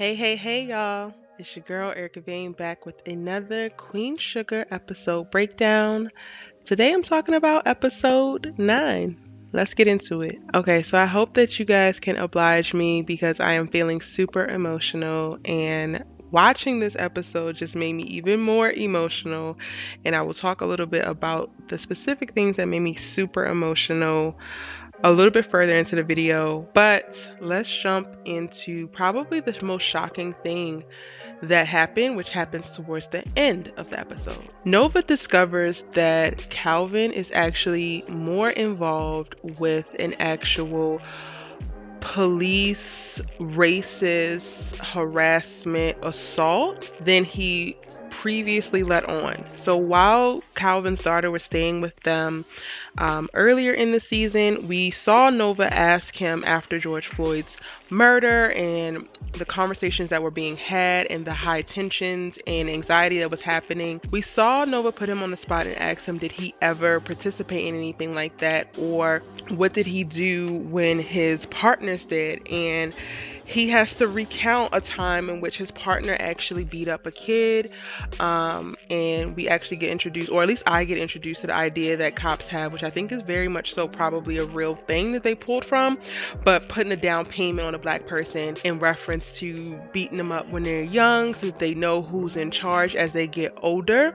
Hey, y'all. It's your girl, Erica Vane, back with another Queen Sugar episode breakdown. Today I'm talking about episode 9. Let's get into it. Okay, so I hope that you guys can oblige me because I am feeling super emotional and watching this episode just made me even more emotional. And I will talk a little bit about the specific things that made me super emotional a little bit further into the video, but let's jump into probably the most shocking thing that happened, which happens towards the end of the episode. Nova discovers that Calvin is actually more involved with an actual police racist harassment assault than he previously let on. So while Calvin's daughter was staying with them earlier in the season, we saw Nova ask him after George Floyd's murder and the conversations that were being had and the high tensions and anxiety that was happening. We saw Nova put him on the spot and ask him, did he ever participate in anything like that? Or what did he do when his partner's dead? And he has to recount a time in which his partner actually beat up a kid. And we actually get introduced, or at least I get introduced to the idea that cops have, which I think is very much so probably a real thing that they pulled from, but putting a down payment on a black person in reference to beating them up when they're young so that they know who's in charge as they get older.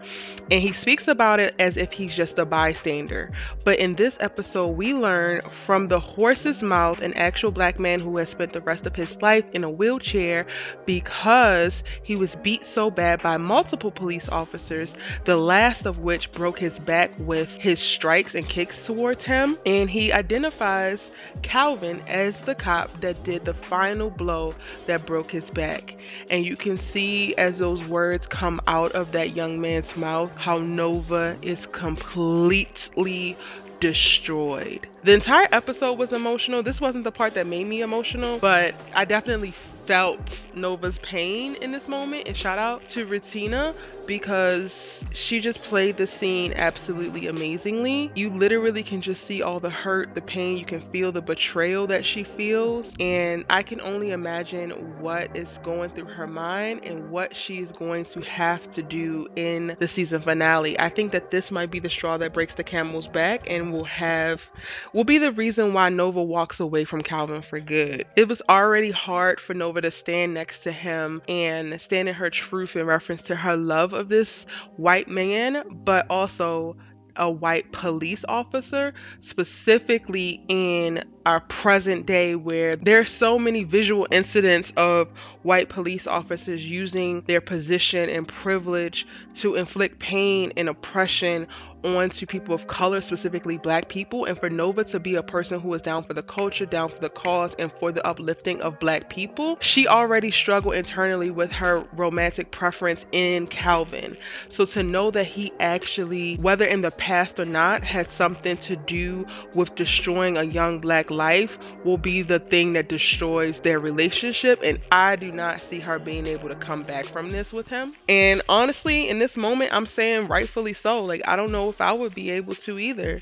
And he speaks about it as if he's just a bystander. But in this episode, we learn from the horse's mouth an actual black man who has spent the rest of his life in a wheelchair because he was beat so bad by multiple police officers, the last of which broke his back with his strikes and kicks towards him. And he identifies Calvin as the cop that did the final blow that broke his back. And you can see as those words come out of that young man's mouth how Nova is completely destroyed. The entire episode was emotional. This wasn't the part that made me emotional, but I definitely felt Nova's pain in this moment. And shout out to Rutina because she just played the scene absolutely amazingly. You literally can just see all the hurt, the pain. You can feel the betrayal that she feels. And I can only imagine what is going through her mind and what she's going to have to do in the season finale. I think that this might be the straw that breaks the camel's back and will be the reason why Nova walks away from Calvin for good. It was already hard for Nova to stand next to him and stand in her truth in reference to her love of this white man, but also a white police officer, specifically in our present day where there's so many visual incidents of white police officers using their position and privilege to inflict pain and oppression onto people of color, specifically black people. And for Nova to be a person who is down for the culture, down for the cause, and for the uplifting of black people, she already struggled internally with her romantic preference in Calvin. So to know that he actually, whether in the past or not, had something to do with destroying a young black life will be the thing that destroys their relationship. And I do not see her being able to come back from this with him. And honestly, in this moment, I'm saying rightfully so. Like, I don't know if I would be able to either.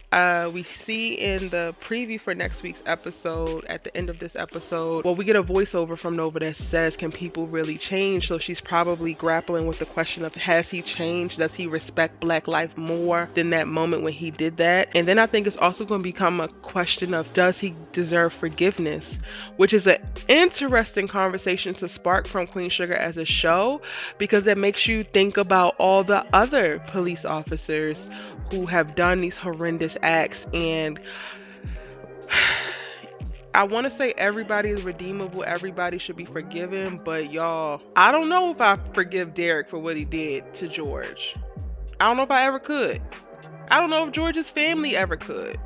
We see in the preview for next week's episode, at the end of this episode, well, we get a voiceover from Nova that says, can people really change? So she's probably grappling with the question of, has he changed? Does he respect black life more than that moment when he did that? And then I think it's also going to become a question of, does he deserve forgiveness? Which is an interesting conversation to spark from Queen Sugar as a show, because it makes you think about all the other police officers who have done these horrendous acts. And I want to say everybody is redeemable, everybody should be forgiven, but y'all, I don't know if I forgive Derek for what he did to George. I don't know if I ever could. I don't know if George's family ever could.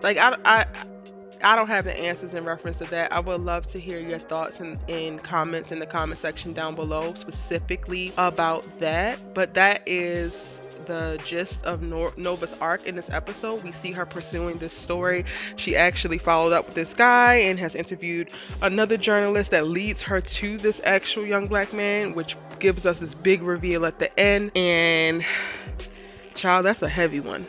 Like, I don't have the answers in reference to that. I would love to hear your thoughts in comments in the comment section down below specifically about that. But that is the gist of Nova's arc in this episode. We see her pursuing this story. She actually followed up with this guy and has interviewed another journalist that leads her to this actual young black man, which gives us this big reveal at the end. And child, that's a heavy one.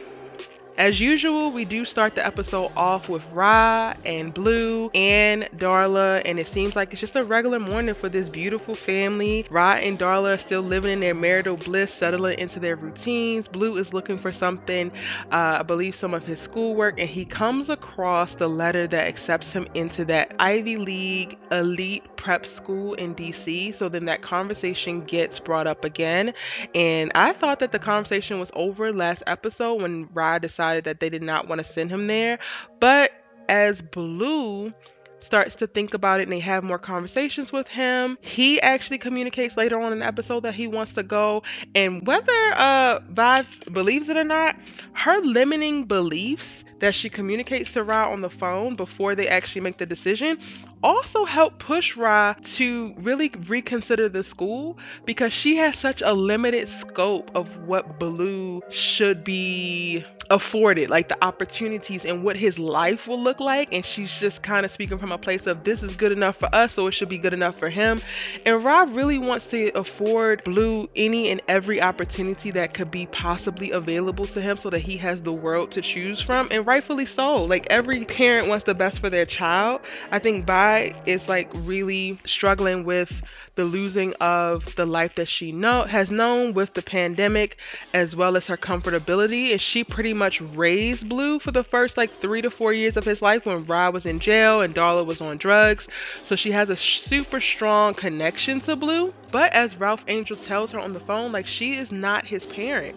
As usual, we do start the episode off with Ra and Blue and Darla, and it seems like it's just a regular morning for this beautiful family. Ra and Darla are still living in their marital bliss, settling into their routines. Blue is looking for something, I believe some of his schoolwork, and he comes across the letter that accepts him into that Ivy League elite prep school in DC. So then that conversation gets brought up again. And I thought that the conversation was over last episode when Rod decided that they did not want to send him there. But as Blue starts to think about it and they have more conversations with him, he actually communicates later on in the episode that he wants to go. And whether Vive believes it or not, her limiting beliefs that she communicates to Ra on the phone before they actually make the decision also help push Ra to really reconsider the school, because she has such a limited scope of what Blue should be afforded, like the opportunities and what his life will look like. And she's just kind of speaking from a place of, this is good enough for us, so it should be good enough for him. And Rob really wants to afford Blue any and every opportunity that could be possibly available to him so that he has the world to choose from, and rightfully so. Like, every parent wants the best for their child. I think Vi is like really struggling with the losing of the life that she has known with the pandemic, as well as her comfortability. And she pretty much raised Blue for the first like 3 to 4 years of his life when Ra was in jail and Darla was on drugs. So she has a super strong connection to Blue. But as Ralph Angel tells her on the phone, like, she is not his parent.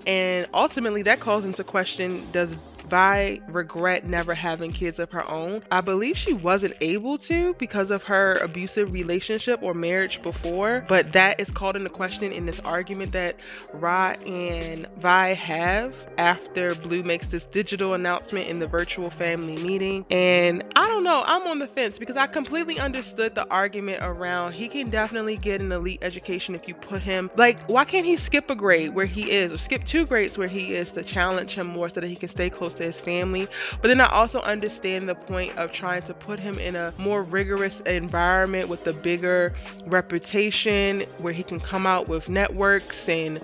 And ultimately that calls into question, does Vi regret never having kids of her own? I believe she wasn't able to because of her abusive relationship or marriage before, but that is called into question in this argument that Ra and Vi have after Blue makes this digital announcement in the virtual family meeting. And I don't know, I'm on the fence because I completely understood the argument around he can definitely get an elite education if you put him, like, why can't he skip a grade where he is, or skip 2 grades where he is, to challenge him more so that he can stay close to his family? But then I also understand the point of trying to put him in a more rigorous environment with a bigger reputation where he can come out with networks and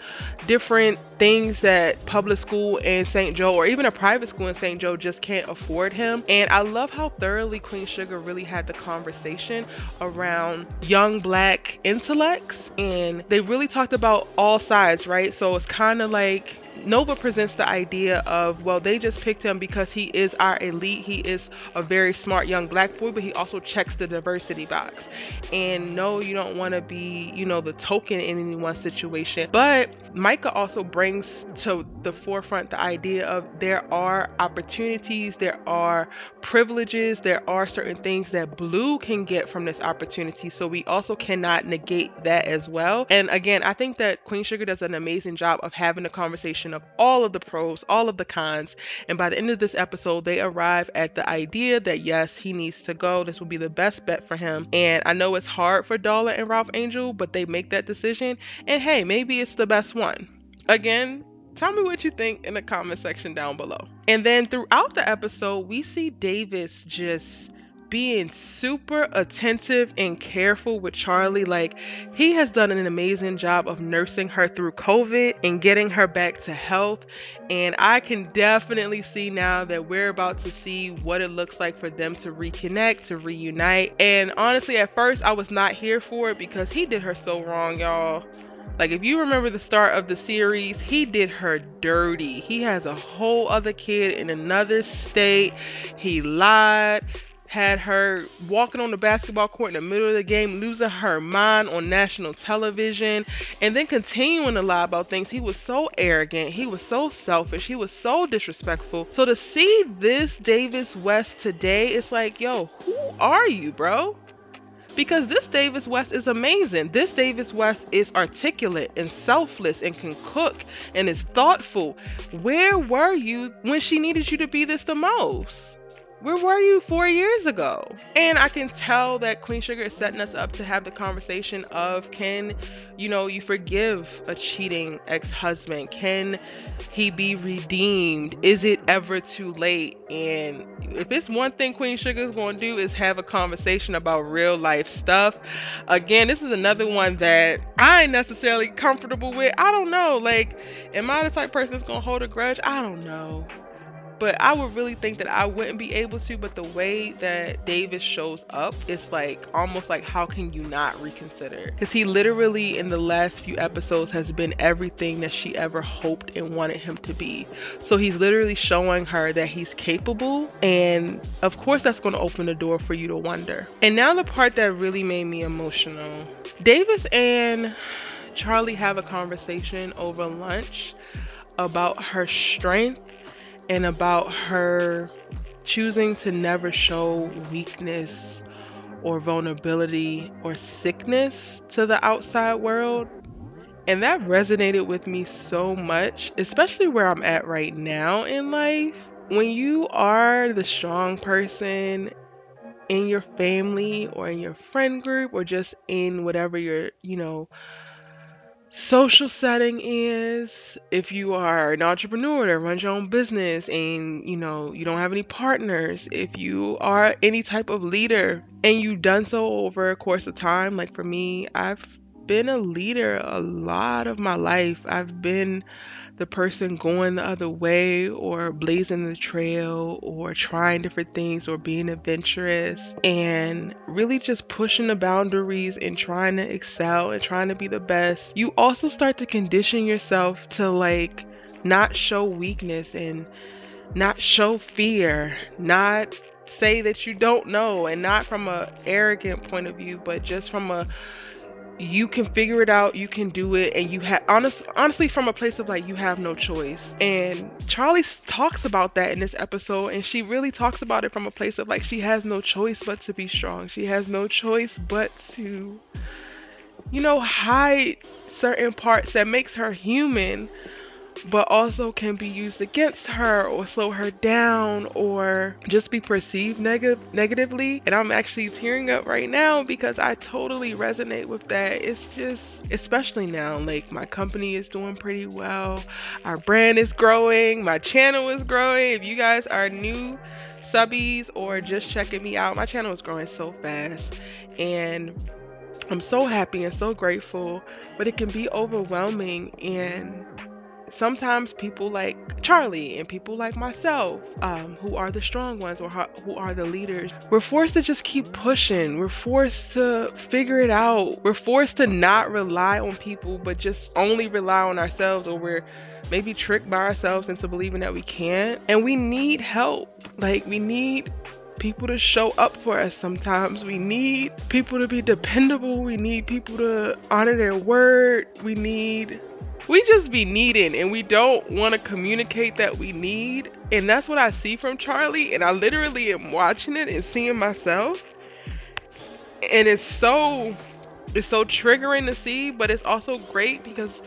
different things that public school in St. Joe or even a private school in St. Joe just can't afford him. And I love how thoroughly Queen Sugar really had the conversation around young black intellects, and they really talked about all sides, right? So it's kind of like Nova presents the idea of, well, they just picked him because he is our elite. He is a very smart young black boy, but he also checks the diversity box. And no, you don't want to be, the token in any one situation. But Micah also brings to the forefront the idea of there are opportunities, there are privileges, there are certain things that Blue can get from this opportunity. So we also cannot negate that as well. And again, I think that Queen Sugar does an amazing job of having a conversation of all of the pros, all of the cons. And by the end of this episode, they arrive at the idea that yes, he needs to go. This will be the best bet for him. And I know it's hard for Darla and Ralph Angel, but they make that decision. And hey, maybe it's the best one. Again, tell me what you think in the comment section down below. And then throughout the episode, we see Davis just being super attentive and careful with Charley. Like, he has done an amazing job of nursing her through COVID and getting her back to health. And I can definitely see now that we're about to see what it looks like for them to reconnect, to reunite. And honestly, at first I was not here for it because he did her so wrong, y'all. Like, if you remember the start of the series, he did her dirty. He has a whole other kid in another state. He lied, had her walking on the basketball court in the middle of the game, losing her mind on national television, and then continuing to lie about things. He was so arrogant. He was so selfish. He was so disrespectful. So to see this Davis West today, it's like, yo, who are you, bro? Because this Davis West is amazing. This Davis West is articulate and selfless and can cook and is thoughtful. Where were you when she needed you to be this the most? Where were you 4 years ago? And I can tell that Queen Sugar is setting us up to have the conversation of, can, you forgive a cheating ex-husband? Can he be redeemed? Is it ever too late? And if it's one thing Queen Sugar is going to do, is have a conversation about real life stuff. Again, this is another one that I ain't necessarily comfortable with. I don't know. Like, am I the type of person that's going to hold a grudge? I don't know. but I would really think that I wouldn't be able to. But the way that Davis shows up, it's like almost like, how can you not reconsider? Because he literally in the last few episodes has been everything that she ever hoped and wanted him to be. So he's literally showing her that he's capable, and of course that's going to open the door for you to wonder. And now the part that really made me emotional. Davis and Charley have a conversation over lunch about her strength and about her choosing to never show weakness or vulnerability or sickness to the outside world. And that resonated with me so much, especially where I'm at right now in life. When you are the strong person in your family or in your friend group or just in whatever your, social setting is, if you are an entrepreneur that runs your own business and you don't have any partners, if you are any type of leader and you've done so over a course of time, like for me, I've been a leader a lot of my life. I've been the person going the other way or blazing the trail or trying different things or being adventurous and really just pushing the boundaries and trying to excel and trying to be the best. You also start to condition yourself to like not show weakness and not show fear, not say that you don't know, and not from a arrogant point of view, but just from a you can figure it out, you can do it, and you have honestly from a place of like you have no choice. And Charley talks about that in this episode, and she really talks about it from a place of like she has no choice but to be strong. She has no choice but to hide certain parts that makes her human, but also can be used against her or slow her down or just be perceived negatively. And I'm actually tearing up right now because I totally resonate with that. It's just, especially now, like my company is doing pretty well. Our brand is growing. My channel is growing. If you guys are new subbies or just checking me out, my channel is growing so fast. And I'm so happy and so grateful, but it can be overwhelming. And sometimes people like Charley and people like myself, who are the strong ones or who are the leaders, we're forced to just keep pushing. We're forced to figure it out. We're forced to not rely on people, but just only rely on ourselves, or we're maybe tricked by ourselves into believing that we can't. And we need help. Like, we need people to show up for us sometimes. We need people to be dependable. We need people to honor their word. We just be needing, and we don't want to communicate that we need. And that's what I see from Charley, and I literally am watching it and seeing myself. And it's so triggering to see, but it's also great because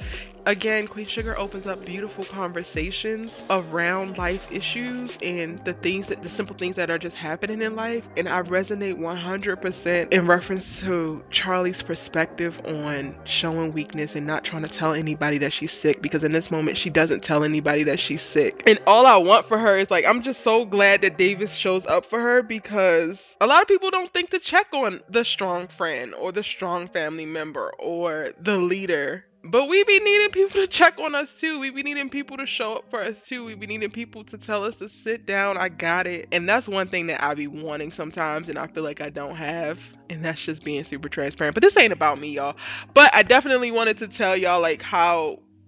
again, Queen Sugar opens up beautiful conversations around life issues and the simple things that are just happening in life. And I resonate 100% in reference to Charley's perspective on showing weakness and not trying to tell anybody that she's sick, because in this moment, she doesn't tell anybody that she's sick. And all I want for her is like, I'm just so glad that Davis shows up for her, because a lot of people don't think to check on the strong friend or the strong family member or the leader. But we be needing people to check on us too. We be needing people to show up for us too. We be needing people to tell us to sit down. I got it. And that's one thing that I be wanting sometimes, and I feel like I don't have. And that's just being super transparent. But this ain't about me, y'all. But I definitely wanted to tell y'all like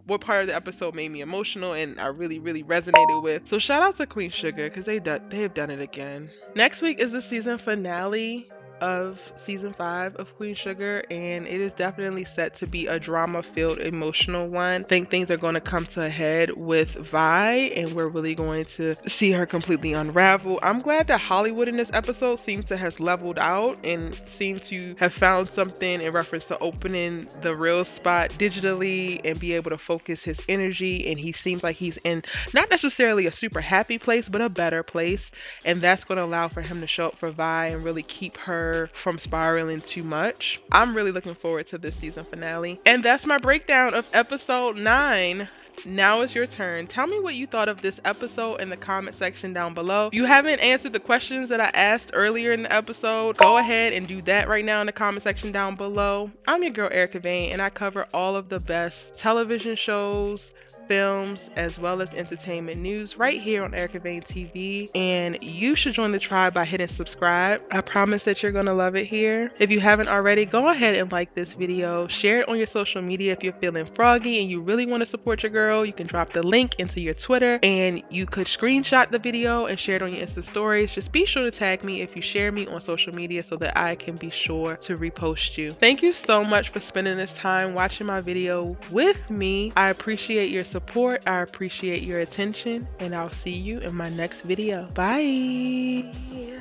what part of the episode made me emotional and I really, really resonated with. So shout out to Queen Sugar, because they have done it again. Next week is the season finale of season 5 of Queen Sugar, and it is definitely set to be a drama-filled, emotional one. I think things are going to come to a head with Vi, and we're really going to see her completely unravel. I'm glad that Hollywood in this episode seems to has leveled out and seemed to have found something in reference to opening the real spot digitally and be able to focus his energy, and he seems like he's in not necessarily a super happy place, but a better place, and that's going to allow for him to show up for Vi and really keep her from spiraling too much. I'm really looking forward to this season finale. And that's my breakdown of episode 9. Now it's your turn. Tell me what you thought of this episode in the comment section down below. If you haven't answered the questions that I asked earlier in the episode, go ahead and do that right now in the comment section down below. I'm your girl Erica Vane, and I cover all of the best television shows, films, as well as entertainment news right here on Erica Vane TV. And you should join the tribe by hitting subscribe. I promise that you're going to love it here. If you haven't already, go ahead and like this video. Share it on your social media if you're feeling froggy and you really want to support your girl. You can drop the link into your Twitter and you could screenshot the video and share it on your Insta stories. Just be sure to tag me if you share me on social media so that I can be sure to repost you. Thank you so much for spending this time watching my video with me. I appreciate your support. I appreciate your attention, and I'll see you in my next video. Bye.